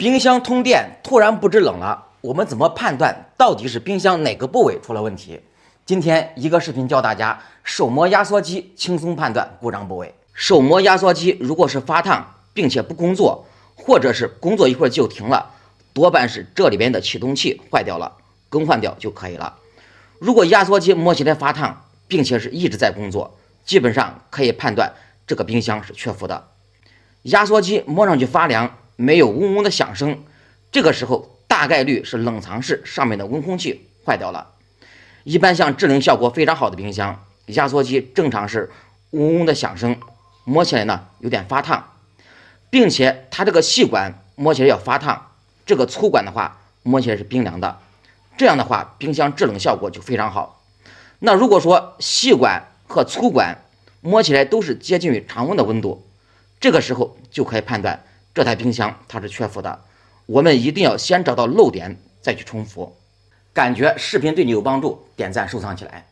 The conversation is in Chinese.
冰箱通电突然不制冷了，我们怎么判断到底是冰箱哪个部位出了问题？今天一个视频教大家手磨压缩机轻松判断故障部位。手磨压缩机如果是发烫并且不工作，或者是工作一会儿就停了，多半是这里边的启动器坏掉了，更换掉就可以了。如果压缩机摸起来发烫，并且是一直在工作，基本上可以判断这个冰箱是缺氟的。压缩机摸上去发凉，没有嗡嗡的响声，这个时候大概率是冷藏室上面的温空气坏掉了。一般像制冷效果非常好的冰箱，压缩机正常是嗡嗡的响声，摸起来呢有点发烫，并且它这个细管摸起来要发烫，这个粗管的话摸起来是冰凉的，这样的话冰箱制冷效果就非常好。那如果说细管和粗管摸起来都是接近于常温的温度，这个时候就可以判断这台冰箱它是缺氟的。我们一定要先找到漏点再去冲氟。感觉视频对你有帮助，点赞收藏起来。